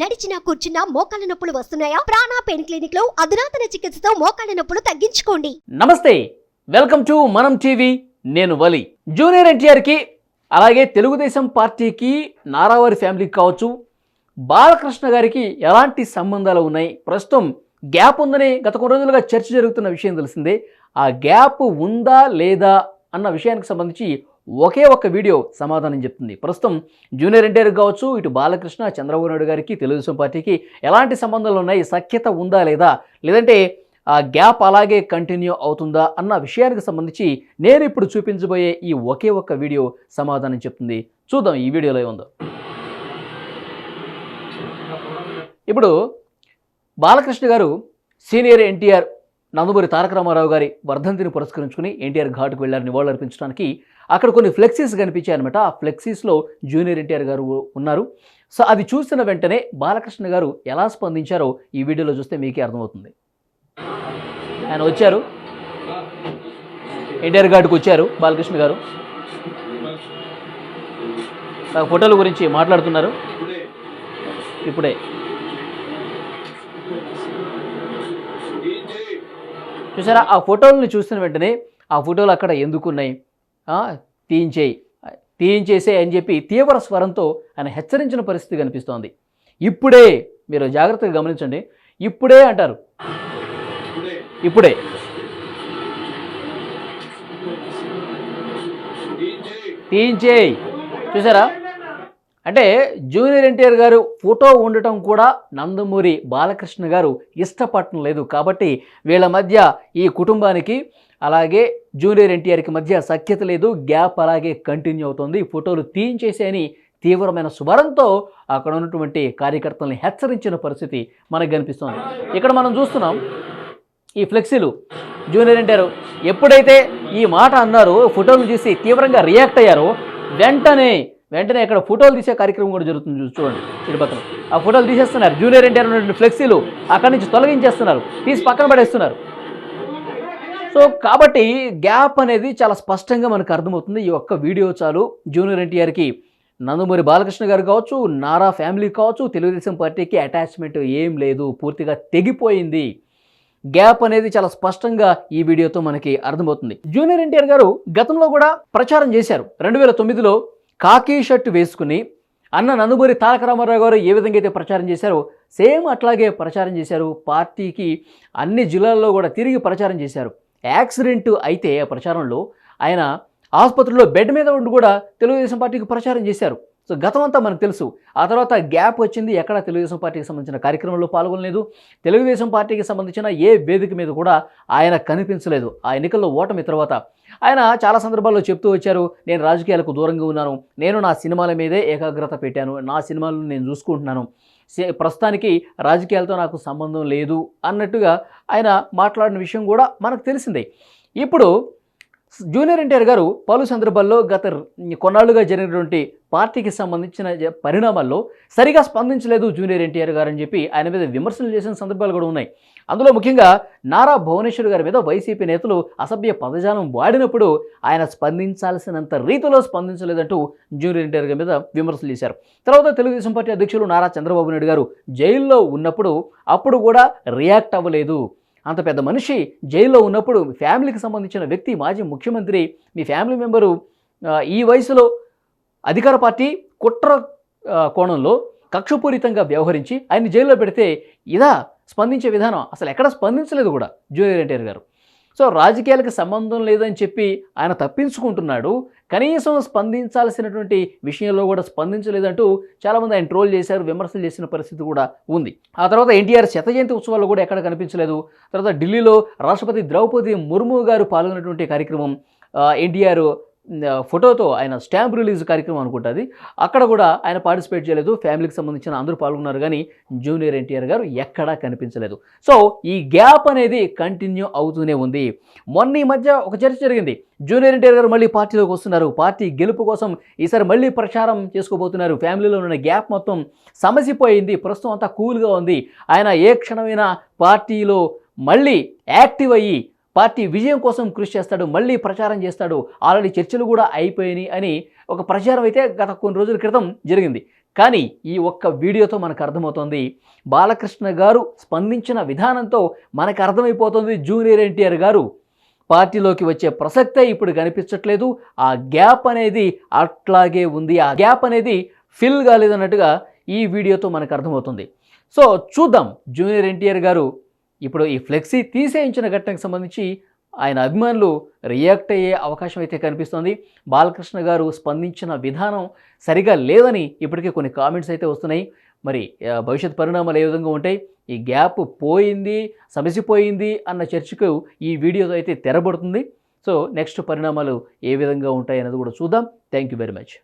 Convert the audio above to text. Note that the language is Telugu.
నడిచినా కూర్చున్నా మోకాళ్ళ నొప్పులు వస్తున్నాయా? ప్రాణ పెయిన్ క్లినిక్ లో అధునాతన చికిత్సతో మోకాళ్ళ నొప్పులు తగ్గించుకోండి. నమస్తే, వెల్కమ్ టు మనం టీవీ. నేను వలి. జూనియర్ ఎన్టీఆర్ కి అలాగే తెలుగుదేశం పార్టీకి నారావారి ఫ్యామిలీకి కావచ్చు, బాలకృష్ణ గారికి ఎలాంటి సంబంధాలు ఉన్నాయి? ప్రస్తుతం గ్యాప్ ఉందని గత కొన్ని రోజులుగా చర్చ జరుగుతున్న విషయం తెలిసిందే. ఆ గ్యాప్ ఉందా లేదా అన్న విషయానికి సంబంధించి ఒకే ఒక్క వీడియో సమాధానం చెప్తుంది. ప్రస్తుతం జూనియర్ ఎన్టీఆర్ కావచ్చు, ఇటు బాలకృష్ణ, చంద్రబాబు నాయుడు గారికి, తెలుగుదేశం పార్టీకి ఎలాంటి సంబంధాలు ఉన్నాయి, సఖ్యత ఉందా లేదా, లేదంటే ఆ గ్యాప్ అలాగే కంటిన్యూ అవుతుందా అన్న విషయానికి సంబంధించి నేను ఇప్పుడు చూపించబోయే ఈ ఒకే ఒక్క వీడియో సమాధానం చెప్తుంది. చూద్దాం ఈ వీడియోలో ఏముందో. ఇప్పుడు బాలకృష్ణ గారు సీనియర్ ఎన్టీఆర్ నందమూరి తారక రామారావు గారి వర్ధంతిని పురస్కరించుకుని ఎన్టీఆర్ ఘాట్కు వెళ్ళారు నివాళులర్పించడానికి. అక్కడ కొన్ని ఫ్లెక్సీస్ కనిపించాయి అనమాట. ఆ ఫ్లెక్సీస్లో జూనియర్ ఎన్టీఆర్ గారు ఉన్నారు. సో అది చూసిన వెంటనే బాలకృష్ణ గారు ఎలా స్పందించారో ఈ వీడియోలో చూస్తే మీకే అర్థమవుతుంది. ఆయన వచ్చారు, ఎన్టీఆర్ ఘాట్కు వచ్చారు బాలకృష్ణ గారు. ఫోటోల గురించి మాట్లాడుతున్నారు. ఇప్పుడే చూసారా? ఆ ఫోటోలను చూసిన వెంటనే ఆ ఫోటోలు అక్కడ ఎందుకున్నాయి, తీయించేసే అని చెప్పి తీవ్ర స్వరంతో ఆయన హెచ్చరించిన పరిస్థితి కనిపిస్తోంది. ఇప్పుడే, మీరు జాగ్రత్తగా గమనించండి, ఇప్పుడే అంటారు, ఇప్పుడే. తీయించేయి. చూసారా? అంటే జూనియర్ ఎన్టీఆర్ గారు ఫోటో ఉండటం కూడా నందమూరి బాలకృష్ణ గారు ఇష్టపడటం లేదు. కాబట్టి వీళ్ళ మధ్య, ఈ కుటుంబానికి అలాగే జూనియర్ ఎన్టీఆర్కి మధ్య సఖ్యత లేదు, గ్యాప్ అలాగే కంటిన్యూ అవుతుంది. ఫోటోలు తీయించేసేయని తీవ్రమైన స్వరంతో అక్కడ ఉన్నటువంటి కార్యకర్తల్ని హెచ్చరించిన పరిస్థితి మనకు కనిపిస్తుంది. ఇక్కడ మనం చూస్తున్నాం ఈ ఫ్లెక్సీలు. జూనియర్ ఎన్టీఆర్ ఎప్పుడైతే ఈ మాట అన్నారో, ఫోటోలు చూసి తీవ్రంగా రియాక్ట్ అయ్యారో, వెంటనే ఇక్కడ ఫోటోలు తీసే కార్యక్రమం కూడా జరుగుతుంది. చూడండి, ఇటు పక్కన ఆ ఫోటోలు తీసేస్తున్నారు. జూనియర్ ఎన్టీఆర్ ఉన్నటువంటి ఫ్లెక్సీలు అక్కడి నుంచి తొలగించేస్తున్నారు, తీసి పక్కన పడేస్తున్నారు. సో కాబట్టి గ్యాప్ అనేది చాలా స్పష్టంగా మనకు అర్థమవుతుంది. ఈ ఒక్క వీడియో చాలు. జూనియర్ ఎన్టీఆర్కి నందమూరి బాలకృష్ణ గారు కావచ్చు, నారా ఫ్యామిలీ కావచ్చు, తెలుగుదేశం పార్టీకి అటాచ్మెంట్ ఏం లేదు, పూర్తిగా తెగిపోయింది. గ్యాప్ అనేది చాలా స్పష్టంగా ఈ వీడియోతో మనకి అర్థమవుతుంది. జూనియర్ ఎన్టీఆర్ గారు గతంలో కూడా ప్రచారం చేశారు. 2009లో కాకి షర్ట్ వేసుకుని అన్న నందమూరి తారక రామారావు గారు ఏ విధంగా అయితే ప్రచారం చేశారో సేమ్ అట్లాగే ప్రచారం చేశారు. పార్టీకి అన్ని జిల్లాల్లో కూడా తిరిగి ప్రచారం చేశారు. యాక్సిడెంట్ అయితే ఆ ప్రచారంలో ఆయన ఆసుపత్రిలో బెడ్ మీద ఉండి కూడా తెలుగుదేశం పార్టీకి ప్రచారం చేశారు. సో గతం అంతా మనకు తెలుసు. ఆ తర్వాత గ్యాప్ వచ్చింది, ఎక్కడ తెలుగుదేశం పార్టీకి సంబంధించిన కార్యక్రమంలో పాల్గొనలేదు. తెలుగుదేశం పార్టీకి సంబంధించిన ఏ వేదిక మీద కూడా ఆయన కనిపించలేదు. ఆ ఎన్నికల్లో ఓటమి తర్వాత ఆయన చాలా సందర్భాల్లో చెప్తూ వచ్చారు, నేను రాజకీయాలకు దూరంగా ఉన్నాను, నేను నా సినిమాల మీదే ఏకాగ్రత పెట్టాను, నా సినిమాలను నేను చూసుకుంటున్నాను, ప్రస్తుతానికి రాజకీయాలతో నాకు సంబంధం లేదు అన్నట్టుగా ఆయన మాట్లాడిన విషయం కూడా మనకు తెలిసిందే. ఇప్పుడు జూనియర్ ఎన్టీఆర్ గారు పలు సందర్భాల్లో గత కొన్నాళ్లుగా జరిగినటువంటి పార్టీకి సంబంధించిన పరిణామాల్లో సరిగా స్పందించలేదు జూనియర్ ఎన్టీఆర్ గారు అని చెప్పి ఆయన మీద విమర్శలు చేసిన సందర్భాలు కూడా ఉన్నాయి. అందులో ముఖ్యంగా నారా భువనేశ్వర్ గారి మీద వైసీపీ నేతలు అసభ్య పదజాలం వాడినప్పుడు ఆయన స్పందించాల్సినంత రీతిలో స్పందించలేదంటూ జూనియర్ ఎన్టీఆర్ గారి మీద విమర్శలు చేశారు. తర్వాత తెలుగుదేశం పార్టీ అధ్యక్షులు నారా చంద్రబాబు నాయుడు గారు జైల్లో ఉన్నప్పుడు అప్పుడు కూడా రియాక్ట్ అవ్వలేదు. అంత పెద్ద మనిషి జైల్లో ఉన్నప్పుడు, ఫ్యామిలీకి సంబంధించిన వ్యక్తి, మాజీ ముఖ్యమంత్రి, మీ ఫ్యామిలీ మెంబరు ఈ వయసులో అధికార పార్టీ కుట్ర కోణంలో కక్షపూరితంగా వ్యవహరించి ఆయన జైల్లో పెడితే ఇదా స్పందించే విధానం? అసలు ఎక్కడ స్పందించలేదు కూడా జూనియర్ ఎన్టీఆర్ గారు. సో రాజకీయాలకు సంబంధం లేదని చెప్పి ఆయన తప్పించుకుంటున్నాడు, కనీసం స్పందించాల్సినటువంటి విషయంలో కూడా స్పందించలేదంటూ చాలామంది ఆయన ట్రోల్ చేశారు, విమర్శలు చేసిన పరిస్థితి కూడా ఉంది. ఆ తర్వాత ఎన్టీఆర్ శత జయంతి ఉత్సవాల్లో కూడా ఎక్కడ కనిపించలేదు. తర్వాత ఢిల్లీలో రాష్ట్రపతి ద్రౌపది ముర్ము గారు పాల్గొన్నటువంటి కార్యక్రమం, ఎన్టీఆర్ ఫోటోతో ఆయన స్టాంప్ రిలీజ్ కార్యక్రమం అనుకుంటుంది, అక్కడ కూడా ఆయన పార్టిసిపేట్ చేయలేదు. ఫ్యామిలీకి సంబంధించిన అందరూ పాల్గొన్నారు, కానీ జూనియర్ ఎన్టీఆర్ గారు ఎక్కడా కనిపించలేదు. సో ఈ గ్యాప్ అనేది కంటిన్యూ అవుతూనే ఉంది. మొన్న ఈ మధ్య ఒక చర్చ జరిగింది, జూనియర్ ఎన్టీఆర్ గారు మళ్ళీ పార్టీలోకి వస్తున్నారు, పార్టీ గెలుపు కోసం ఈసారి మళ్ళీ ప్రచారం చేసుకోబోతున్నారు, ఫ్యామిలీలో ఉన్న గ్యాప్ మొత్తం సమసిపోయింది, ప్రస్తుతం అంతా కూల్గా ఉంది, ఆయన ఏ క్షణమైనా పార్టీలో మళ్ళీ యాక్టివ్ అయ్యి పార్టీ విజయం కోసం కృషి చేస్తాడు, మళ్ళీ ప్రచారం చేస్తాడు, ఆల్రెడీ చర్చలు కూడా అయిపోయినాయి అని ఒక ప్రచారం అయితే గత కొన్ని రోజుల క్రితం జరిగింది. కానీ ఈ ఒక్క వీడియోతో మనకు అర్థమవుతుంది, బాలకృష్ణ గారు స్పందించిన విధానంతో మనకు అర్థమైపోతుంది జూనియర్ ఎన్టీఆర్ గారు పార్టీలోకి వచ్చే ప్రసక్తే ఇప్పుడు కనిపించట్లేదు. ఆ గ్యాప్ అనేది అట్లాగే ఉంది, ఆ గ్యాప్ అనేది ఫిల్ కాలేదన్నట్టుగా ఈ వీడియోతో మనకు అర్థమవుతుంది. సో చూద్దాం జూనియర్ ఎన్టీఆర్ గారు ఇప్పుడు ఈ ఫ్లెక్సీ తీసేయించిన ఘటనకు సంబంధించి ఆయన అభిమానులు రియాక్ట్ అయ్యే అవకాశం అయితే కనిపిస్తుంది. బాలకృష్ణ గారు స్పందించిన విధానం సరిగా లేదని ఇప్పటికే కొన్ని కామెంట్స్ అయితే వస్తున్నాయి. మరి భవిష్యత్ పరిణామాలు ఏ విధంగా ఉంటాయి, ఈ గ్యాప్ పోయింది సమసిపోయింది అన్న చర్చకు ఈ వీడియోతో అయితే తెరబడుతుంది. సో నెక్స్ట్ పరిణామాలు ఏ విధంగా ఉంటాయి అన్నది కూడా చూద్దాం. Thank you very much.